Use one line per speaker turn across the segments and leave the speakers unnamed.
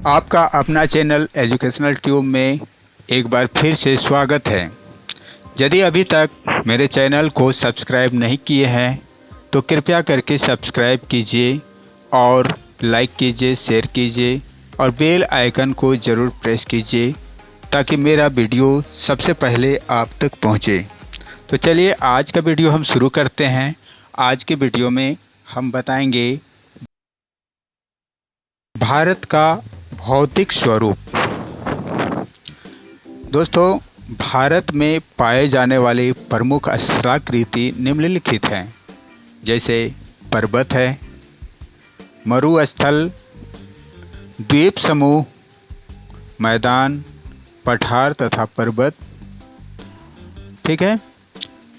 आपका अपना channel educational tube में एक बार फिर से स्वागत है। यदि अभी तक मेरे चैनल को सब्सक्राइब नहीं किए हैं तो कृपया करके सब्सक्राइब कीजिए और लाइक कीजिए, शेयर कीजिए और बेल आइकन को ज़रूर प्रेस कीजिए ताकि मेरा वीडियो सबसे पहले आप तक पहुंचे। तो चलिए आज का वीडियो हम शुरू करते हैं। आज के वीडियो में हम बताएंगे भारत का भौतिक स्वरूप। दोस्तों, भारत में पाए जाने वाले प्रमुख स्थलाकृति निम्नलिखित हैं, जैसे पर्वत है, मरुस्थल, द्वीप समूह, मैदान, पठार तथा पर्वत। ठीक है।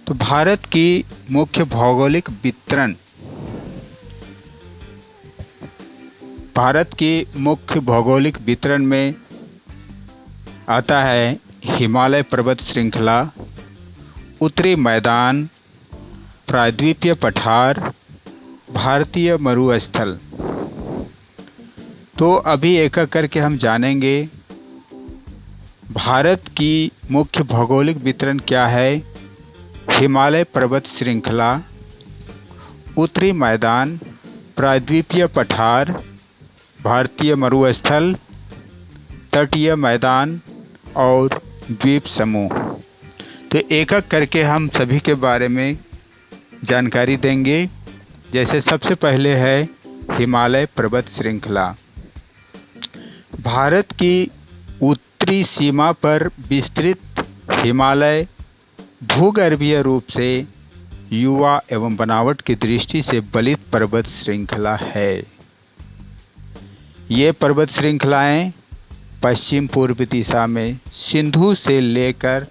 तो भारत की मुख्य भौगोलिक वितरण, भारत की मुख्य भौगोलिक वितरण में आता है हिमालय पर्वत श्रृंखला, उत्तरी मैदान, प्रायद्वीपीय पठार, भारतीय मरुस्थल। तो अभी एक एक करके हम जानेंगे भारत की मुख्य भौगोलिक वितरण क्या है। हिमालय पर्वत श्रृंखला, उत्तरी मैदान, प्रायद्वीपीय पठार, भारतीय मरुस्थल, तटीय मैदान और द्वीप समूह। तो एक एक करके हम सभी के बारे में जानकारी देंगे। जैसे सबसे पहले है हिमालय पर्वत श्रृंखला। भारत की उत्तरी सीमा पर विस्तृत हिमालय भूगर्भीय रूप से युवा एवं बनावट की दृष्टि से बलित पर्वत श्रृंखला है। ये पर्वत श्रृंखलाएं पश्चिम पूर्व दिशा में सिंधु से लेकर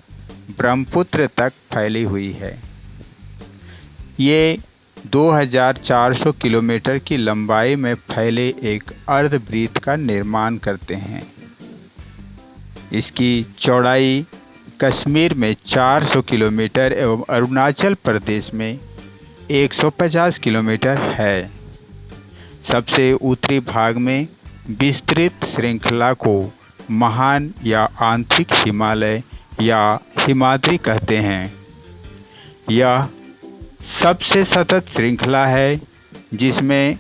ब्रह्मपुत्र तक फैली हुई है। ये 2400 किलोमीटर की लंबाई में फैले एक अर्धवृत्त का निर्माण करते हैं। इसकी चौड़ाई कश्मीर में 400 किलोमीटर एवं अरुणाचल प्रदेश में 150 किलोमीटर है। सबसे उत्तरी भाग में विस्तृत श्रृंखला को महान या आंतरिक हिमालय या हिमाद्री कहते हैं। यह सबसे सतत श्रृंखला है जिसमें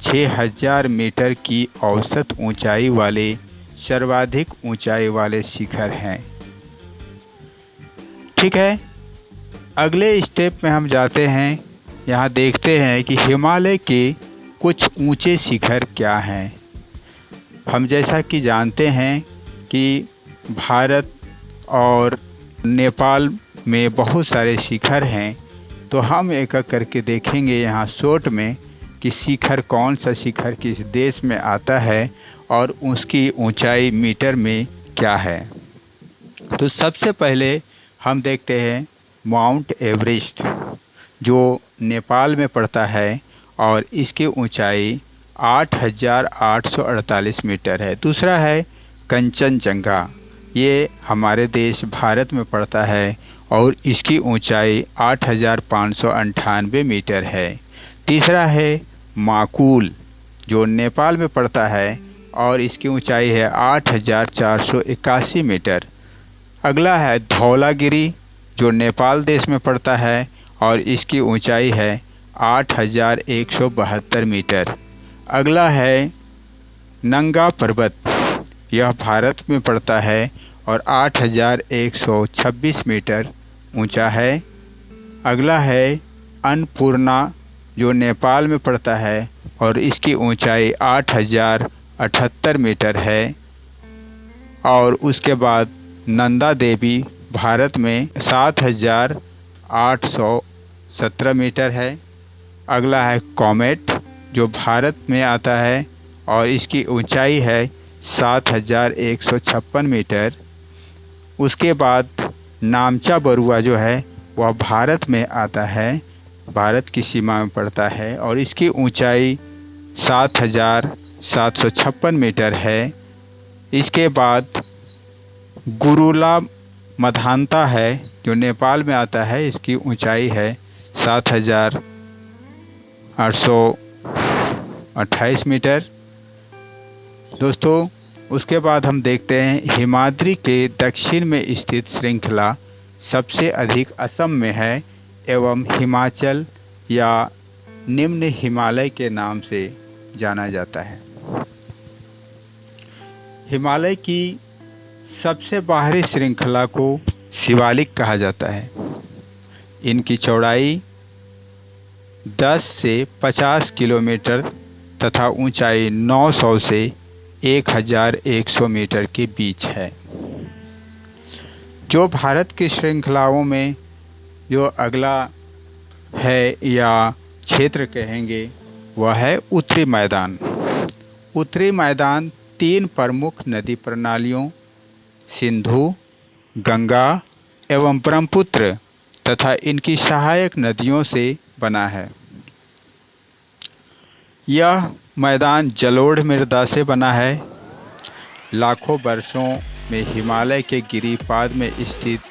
6000 मीटर की औसत ऊंचाई वाले सर्वाधिक ऊंचाई वाले शिखर हैं। ठीक है। अगले स्टेप में हम जाते हैं। यहाँ देखते हैं कि हिमालय के कुछ ऊंचे शिखर क्या हैं। हम जैसा कि जानते हैं कि भारत और नेपाल में बहुत सारे शिखर हैं, तो हम एक एक करके देखेंगे यहाँ शॉर्ट में कि शिखर कौन सा शिखर किस देश में आता है और उसकी ऊंचाई मीटर में क्या है। तो सबसे पहले हम देखते हैं माउंट एवरेस्ट, जो नेपाल में पड़ता है और इसकी ऊंचाई 8848 मीटर है। दूसरा है कंचनजंगा, ये हमारे देश भारत में पड़ता है और इसकी ऊंचाई 8598 मीटर है। तीसरा है माकुल, जो नेपाल में पड़ता है और इसकी ऊंचाई है 8481 मीटर। अगला है धौलागिरी, जो नेपाल देश में पड़ता है और इसकी ऊंचाई है 8172 मीटर। अगला है नंगा पर्वत, यह भारत में पड़ता है और 8126 मीटर ऊंचा है। अगला है अन्नपूर्णा, जो नेपाल में पड़ता है और इसकी ऊंचाई 8078 मीटर है। और उसके बाद नंदा देवी भारत में 7817 मीटर है। अगला है कॉमेट, जो भारत में आता है और इसकी ऊंचाई है 7156 मीटर। उसके बाद नामचा बरुआ जो है वह भारत में आता है, भारत की सीमा में पड़ता है और इसकी ऊंचाई 7756 मीटर है। इसके बाद गुरुला मधानता है, जो नेपाल में आता है, इसकी ऊंचाई है 7828 मीटर। दोस्तों, उसके बाद हम देखते हैं हिमाद्री के दक्षिण में स्थित श्रृंखला सबसे अधिक असम में है एवं हिमाचल या निम्न हिमालय के नाम से जाना जाता है। हिमालय की सबसे बाहरी श्रृंखला को शिवालिक कहा जाता है। इनकी चौड़ाई 10 से 50 किलोमीटर तथा ऊंचाई 900 से 1100 मीटर के बीच है। जो भारत की श्रृंखलाओं में जो अगला है या क्षेत्र कहेंगे वह है उत्तरी मैदान। उत्तरी मैदान 3 प्रमुख नदी प्रणालियों सिंधु, गंगा एवं ब्रह्मपुत्र तथा इनकी सहायक नदियों से बना है। यह मैदान जलोढ़ मृदा से बना है। लाखों वर्षों में हिमालय के गिरिपाद में स्थित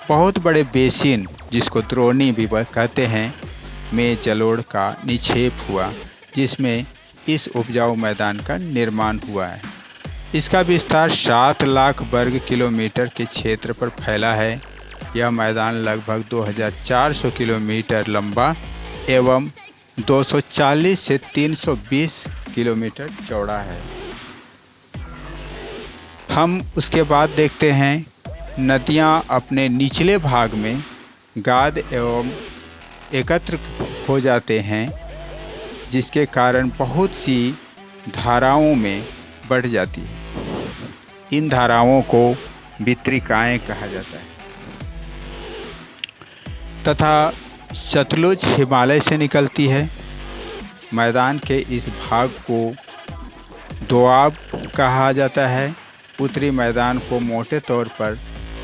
बहुत बड़े बेसिन, जिसको द्रोणी भी कहते हैं, में जलोढ़ का निक्षेप हुआ, जिसमें इस उपजाऊ मैदान का निर्माण हुआ है। इसका विस्तार 7 लाख वर्ग किलोमीटर के क्षेत्र पर फैला है। यह मैदान लगभग 2400 किलोमीटर लंबा एवं 240 से 320 किलोमीटर चौड़ा है। हम उसके बाद देखते हैं नदियां अपने निचले भाग में गाद एवं एकत्र हो जाते हैं, जिसके कारण बहुत सी धाराओं में बढ़ जाती है। इन धाराओं को वितरिकाएं कहा जाता है। तथा सतलुज हिमालय से निकलती है। मैदान के इस भाग को दोआब कहा जाता है। उत्तरी मैदान को मोटे तौर पर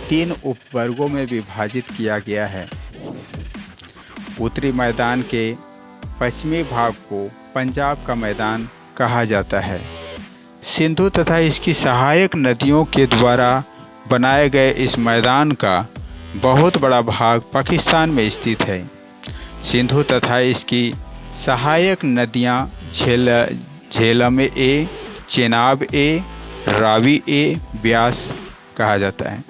3 उपवर्गों में विभाजित किया गया है। उत्तरी मैदान के पश्चिमी भाग को पंजाब का मैदान कहा जाता है। सिंधु तथा इसकी सहायक नदियों के द्वारा बनाए गए इस मैदान का बहुत बड़ा भाग पाकिस्तान में स्थित है। सिंधु तथा इसकी सहायक नदियां झेलम ए, चेनाब ए, रावी ए, ब्यास कहा जाता है।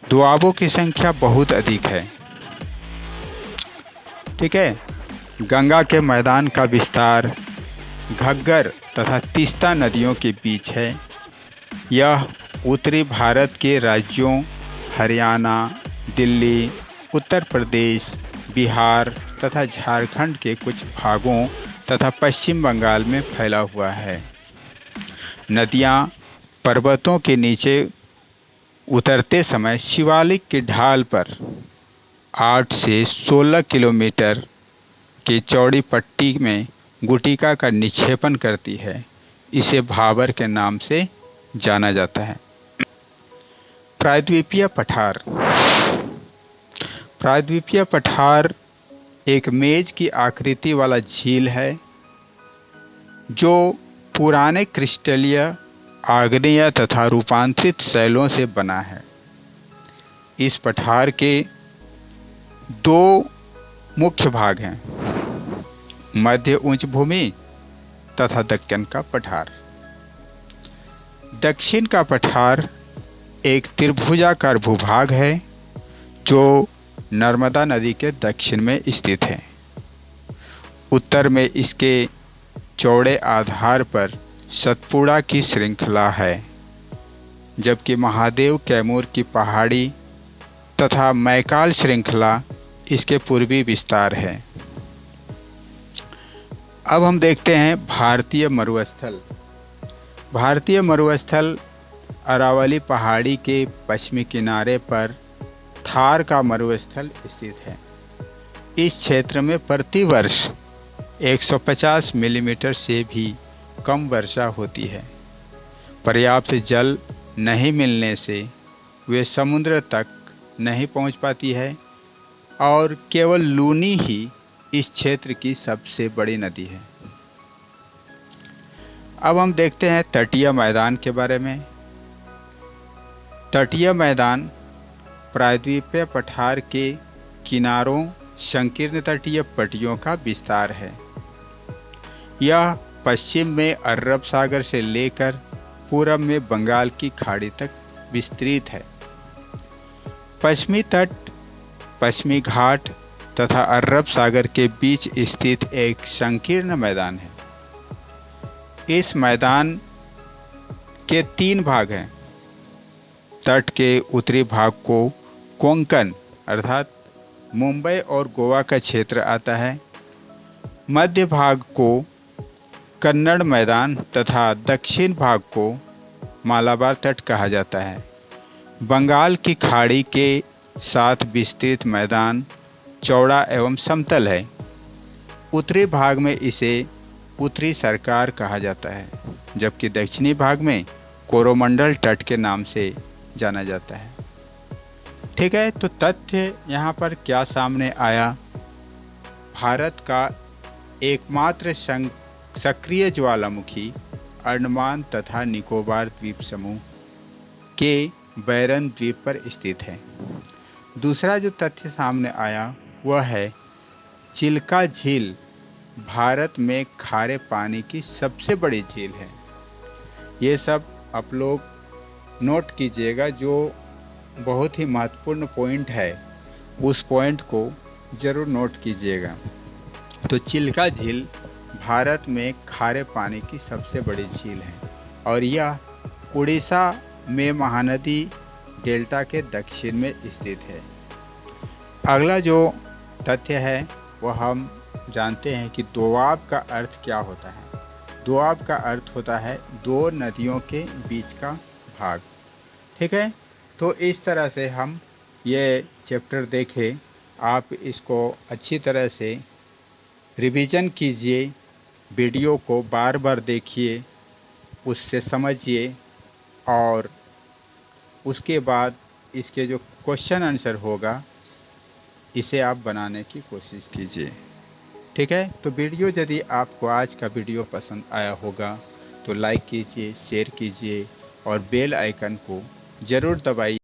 दोआबों की संख्या बहुत अधिक है। ठीक है। गंगा के मैदान का विस्तार घग्गर तथा तीस्ता नदियों के बीच है। यह उत्तरी भारत के राज्यों हरियाणा, दिल्ली, उत्तर प्रदेश, बिहार तथा झारखंड के कुछ भागों तथा पश्चिम बंगाल में फैला हुआ है। नदियां पर्वतों के नीचे उतरते समय शिवालिक की ढाल पर 8 से 16 किलोमीटर की चौड़ी पट्टी में गुटिका का निक्षेपण करती है। इसे भाबर के नाम से जाना जाता है। प्रायद्वीपीय पठार। प्रायद्वीपीय पठार एक मेज की आकृति वाला झील है जो पुराने क्रिस्टलीय, आग्नेय तथा रूपांतरित शैलों से बना है। इस पठार के 2 मुख्य भाग हैं, मध्य उच्च भूमि तथा दक्कन का पठार। दक्षिण का पठार एक त्रिभुजाकार भूभाग है जो नर्मदा नदी के दक्षिण में स्थित है। उत्तर में इसके चौड़े आधार पर सतपुड़ा की श्रृंखला है, जबकि महादेव कैमूर की पहाड़ी तथा मैकाल श्रृंखला इसके पूर्वी विस्तार है। अब हम देखते हैं भारतीय मरुस्थल। भारतीय मरुस्थल अरावली पहाड़ी के पश्चिमी किनारे पर थार का मरुस्थल स्थित है। इस क्षेत्र में प्रतिवर्ष 150 मिलीमीटर से भी कम वर्षा होती है। पर्याप्त जल नहीं मिलने से वे समुद्र तक नहीं पहुंच पाती है और केवल लूनी ही इस क्षेत्र की सबसे बड़ी नदी है। अब हम देखते हैं तटीय मैदान के बारे में। तटीय मैदान प्रायद्वीपीय पठार के किनारों संकीर्ण तटीय पट्टियों का विस्तार है। यह पश्चिम में अरब सागर से लेकर पूरब में बंगाल की खाड़ी तक विस्तृत है। पश्चिमी तट पश्चिमी घाट तथा अरब सागर के बीच स्थित एक संकीर्ण मैदान है। इस मैदान के 3 भाग हैं। तट के उत्तरी भाग को कोंकण अर्थात मुंबई और गोवा का क्षेत्र आता है। मध्य भाग को कन्नड़ मैदान तथा दक्षिण भाग को मालाबार तट कहा जाता है। बंगाल की खाड़ी के साथ विस्तृत मैदान चौड़ा एवं समतल है। उत्तरी भाग में इसे उत्तरी सरकार कहा जाता है, जबकि दक्षिणी भाग में कोरोमंडल तट के नाम से जाना जाता है। ठीक है, तो तथ्य यहाँ पर क्या सामने आया? भारत का एकमात्र सक्रिय ज्वालामुखी अंडमान तथा निकोबार द्वीप समूह के बैरन द्वीप पर स्थित है। दूसरा जो तथ्य सामने आया वह है चिल्का झील भारत में खारे पानी की सबसे बड़ी झील है। ये सब आप लोग नोट कीजिएगा, जो बहुत ही महत्वपूर्ण पॉइंट है उस पॉइंट को ज़रूर नोट कीजिएगा। तो चिल्का झील भारत में खारे पानी की सबसे बड़ी झील है और यह उड़ीसा में महानदी डेल्टा के दक्षिण में स्थित है। अगला जो तथ्य है वह हम जानते हैं कि दोआब का अर्थ क्या होता है। दोआब का अर्थ होता है 2 नदियों के बीच का भाग। ठीक है, तो इस तरह से हम ये चैप्टर देखें। आप इसको अच्छी तरह से रिवीजन कीजिए, वीडियो को बार बार देखिए, उससे समझिए और उसके बाद इसके जो क्वेश्चन आंसर होगा इसे आप बनाने की कोशिश कीजिए। ठीक है, तो वीडियो यदि आपको आज का वीडियो पसंद आया होगा तो लाइक कीजिए, शेयर कीजिए और बेल आइकन को ज़रूर दबाइए।